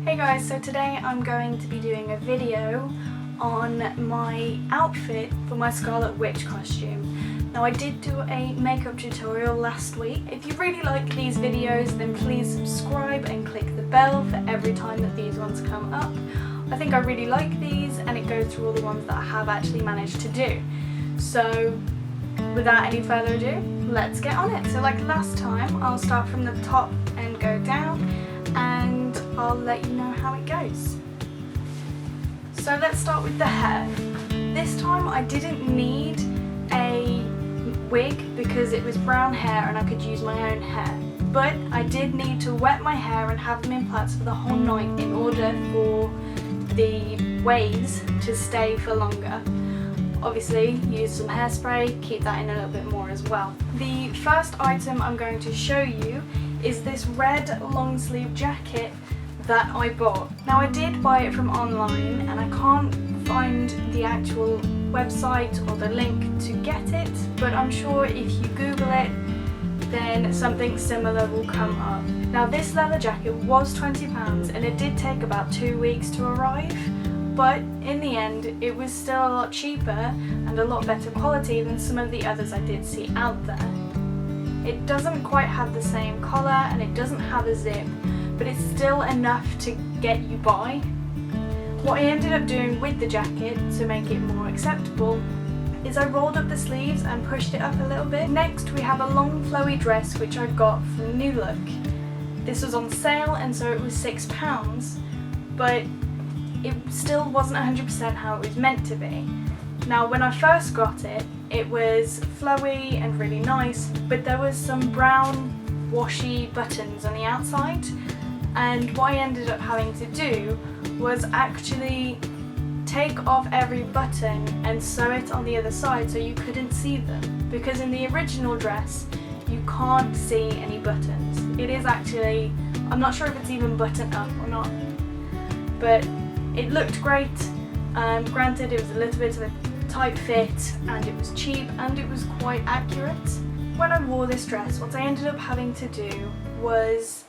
Hey guys, so today I'm going to be doing a video on my outfit for my Scarlet Witch costume. Now I did do a makeup tutorial last week. If you really like these videos then please subscribe and click the bell for every time that these ones come up. I think I really like these and it goes through all the ones that I have actually managed to do. So without any further ado, let's get on it. So like last time, I'll start from the top and go down and I'll let you know how it goes. So let's start with the hair. This time I didn't need a wig because it was brown hair and I could use my own hair. But I did need to wet my hair and have them in plaits for the whole night in order for the waves to stay for longer. Obviously use some hairspray, keep that in a little bit more as well. The first item I'm going to show you is this red long sleeve jacket that I bought. Now I did buy it from online and I can't find the actual website or the link to get it, but I'm sure if you Google it then something similar will come up. Now this leather jacket was £20 and it did take about 2 weeks to arrive, but in the end it was still a lot cheaper and a lot better quality than some of the others I did see out there. It doesn't quite have the same collar and it doesn't have a zip, but it's still enough to get you by. What I ended up doing with the jacket to make it more acceptable is I rolled up the sleeves and pushed it up a little bit. Next we have a long flowy dress which I got from New Look. This was on sale and so it was £6, but it still wasn't 100% how it was meant to be. Now when I first got it, it was flowy and really nice, but there was some brown washy buttons on the outside, and what I ended up having to do was actually take off every button and sew it on the other side so you couldn't see them, because in the original dress you can't see any buttons. It is actually, I'm not sure if it's even buttoned up or not, but it looked great. Granted it was a little bit of a tight fit and it was cheap and it was quite accurate. When I wore this dress, what I ended up having to do was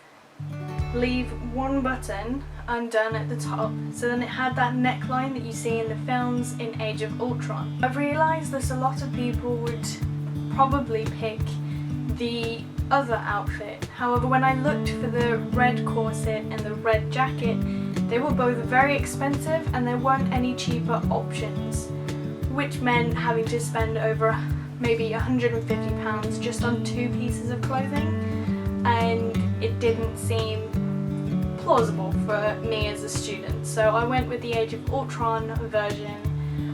leave one button undone at the top, so then it had that neckline that you see in the films in Age of Ultron. I've realised that a lot of people would probably pick the other outfit. However, when I looked for the red corset and the red jacket, they were both very expensive and there weren't any cheaper options, which meant having to spend over maybe £150 just on 2 pieces of clothing, and it didn't seem plausible for me as a student. So I went with the Age of Ultron version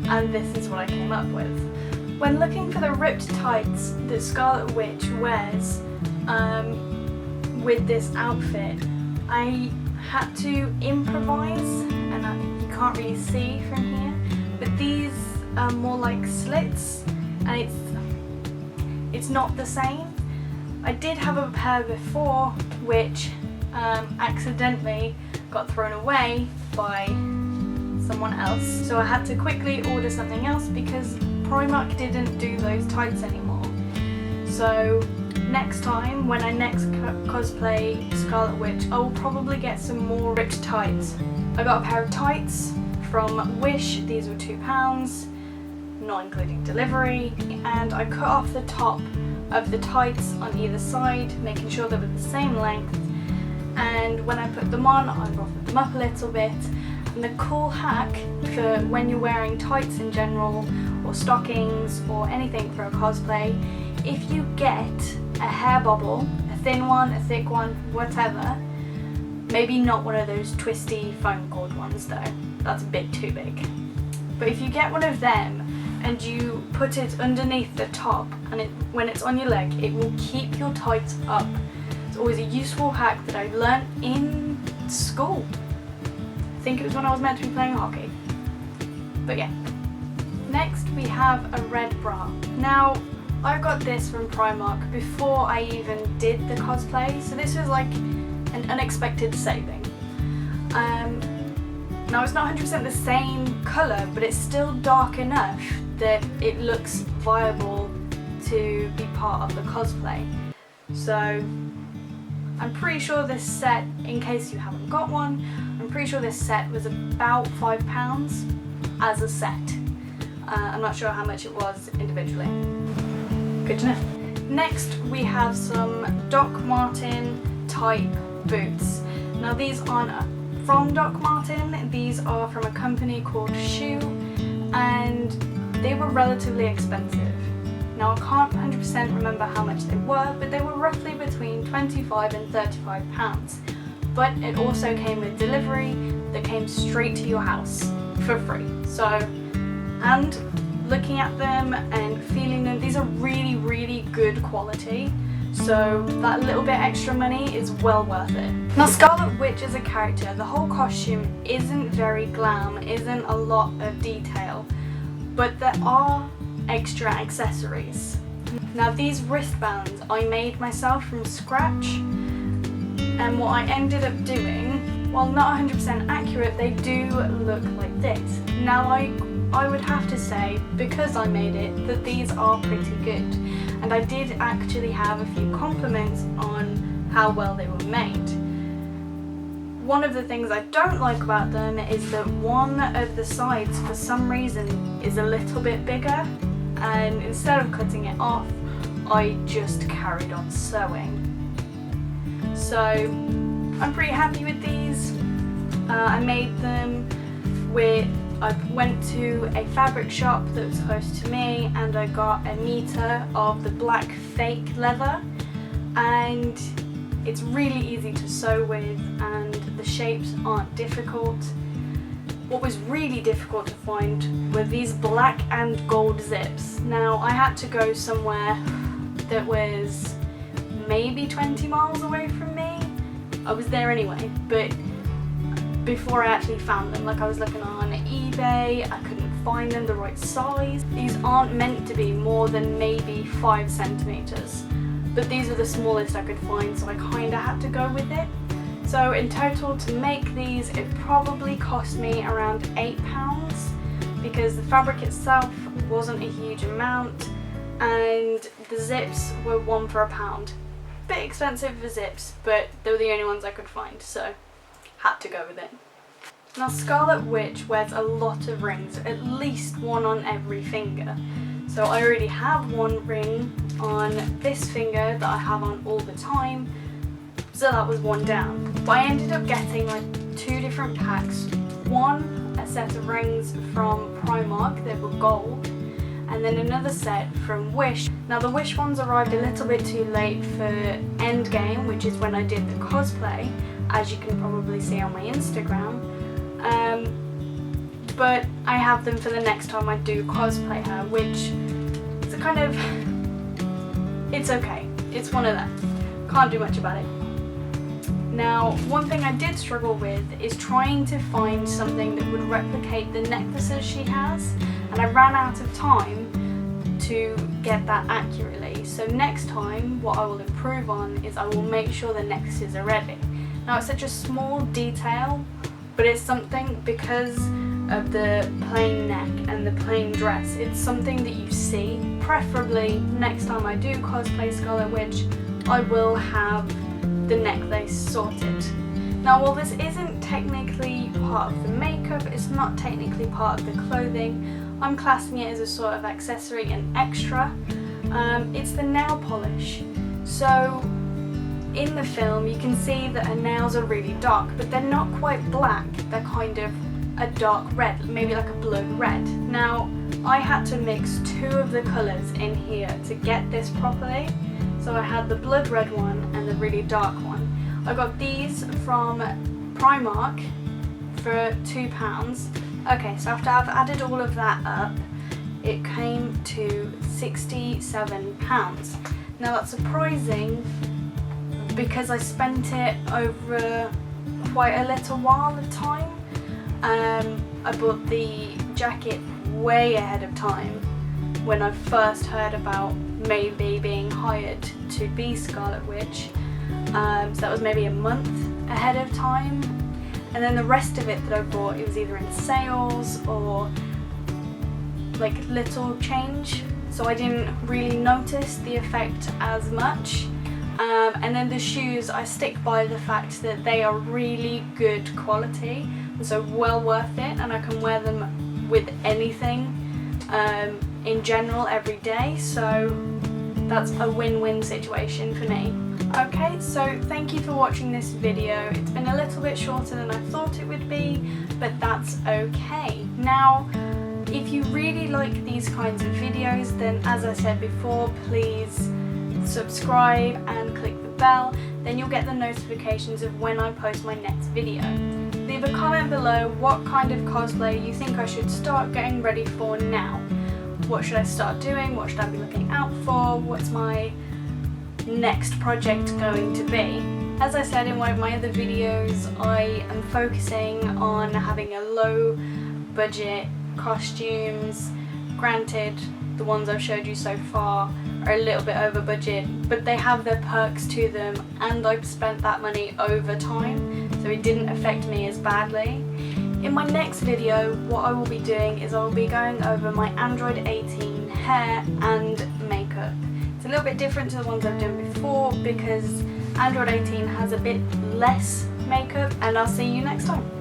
and this is what I came up with. When looking for the ripped tights that Scarlet Witch wears with this outfit, I had to improvise, and you can't really see from here, but these are more like slits and it's not the same. I did have a pair before which accidentally got thrown away by someone else, so I had to quickly order something else because Primark didn't do those tights anymore. So next time, when I next cosplay Scarlet Witch, I will probably get some more ripped tights. I got a pair of tights from Wish, these were £2, not including delivery, and I cut off the top of the tights on either side, making sure they were the same length, and when I put them on, I ruffled them up a little bit. And the cool hack for when you're wearing tights in general, or stockings, or anything for a cosplay, if you get a hair bobble, a thin one, a thick one, whatever, maybe not one of those twisty foam cord ones though, that's a bit too big, but if you get one of them and you put it underneath the top and when it's on your leg, it will keep your tights up. It's always a useful hack that I learnt in school. I think it was when I was meant to be playing hockey, but yeah. Next we have a red bra. Now I got this from Primark before I even did the cosplay, so this was like an unexpected saving. Now it's not 100% the same colour, but it's still dark enough that it looks viable to be part of the cosplay. So I'm pretty sure this set, in case you haven't got one, I'm pretty sure this set was about £5 as a set. I'm not sure how much it was individually. Good to know. Next we have some Doc Martin type boots. Now these aren't from Doc Martin, these are from a company called Shoe, and they were relatively expensive. Now I can't 100% remember how much they were, but they were roughly between £25 and £35. But it also came with delivery that came straight to your house for free. So, and looking at them and feeling them, these are really good quality. So that little bit extra money is well worth it. Now Scarlet Witch as a character, the whole costume isn't very glam, isn't a lot of detail, but there are extra accessories. Now these wristbands I made myself from scratch, and what I ended up doing, while not 100% accurate, they do look like this. Now I would have to say, because I made it, that these are pretty good, and I did actually have a few compliments on how well they were made. One of the things I don't like about them is that one of the sides for some reason is a little bit bigger, and instead of cutting it off, I just carried on sewing. So I'm pretty happy with these. I made them with, I went to a fabric shop that was close to me and I got a meter of the black fake leather, and it's really easy to sew with and the shapes aren't difficult. What was really difficult to find were these black and gold zips. Now I had to go somewhere that was maybe 20 miles away from me. I was there anyway, but before I actually found them, like I was looking on eBay, I couldn't find them the right size. These aren't meant to be more than maybe 5 centimeters, but these are the smallest I could find, so I kind of had to go with it. So in total, to make these, it probably cost me around £8, because the fabric itself wasn't a huge amount and the zips were one for £1. Bit expensive for zips, but they were the only ones I could find, so had to go with it. Now Scarlet Witch wears a lot of rings, at least one on every finger. So I already have one ring on this finger that I have on all the time, so that was one down. But I ended up getting like 2 different packs. One, a set of rings from Primark that were gold, and then another set from Wish. Now the Wish ones arrived a little bit too late for Endgame, which is when I did the cosplay, as you can probably see on my Instagram. But I have them for the next time I do cosplay her, which is a kind of, it's okay. It's one of them. Can't do much about it. Now, one thing I did struggle with is trying to find something that would replicate the necklaces she has, and I ran out of time to get that accurately. So next time, what I will improve on is I will make sure the necklaces are ready. Now, it's such a small detail, but it's something, because of the plain neck and the plain dress, it's something that you see. Preferably, next time I do cosplay Scarlet Witch, I will have the necklace sorted. Now, while this isn't technically part of the makeup, it's not technically part of the clothing, I'm classing it as a sort of accessory and extra. It's the nail polish. So in the film you can see that her nails are really dark, but they're not quite black, they're kind of a dark red, maybe like a blood red. Now I had to mix 2 of the colours in here to get this properly. So I had the blood red one and the really dark one. I got these from Primark for £2. Okay, so after I've added all of that up, it came to £67. Now that's surprising because I spent it over quite a little while of time. I bought the jacket way ahead of time when I first heard about maybe being hired to be Scarlet Witch. So that was maybe a month ahead of time. And then the rest of it that I bought, it was either in sales or like little change. So I didn't really notice the effect as much. And then the shoes, I stick by the fact that they are really good quality, so well worth it, and I can wear them with anything in general every day, so that's a win-win situation for me. Okay, so thank you for watching this video. It's been a little bit shorter than I thought it would be, but that's okay. Now, if you really like these kinds of videos, then as I said before, please subscribe and click the bell, then you'll get the notifications of when I post my next video. Leave a comment below what kind of cosplay you think I should start getting ready for now. What should I start doing? What should I be looking out for? What's my next project going to be? As I said in one of my other videos, I am focusing on having a low budget costumes. Granted, the ones I've showed you so far are a little bit over budget, but they have their perks to them, and I've spent that money over time, so it didn't affect me as badly. In my next video, what I will be doing is I will be going over my Android 18 hair and makeup. It's a little bit different to the ones I've done before because Android 18 has a bit less makeup, and I'll see you next time.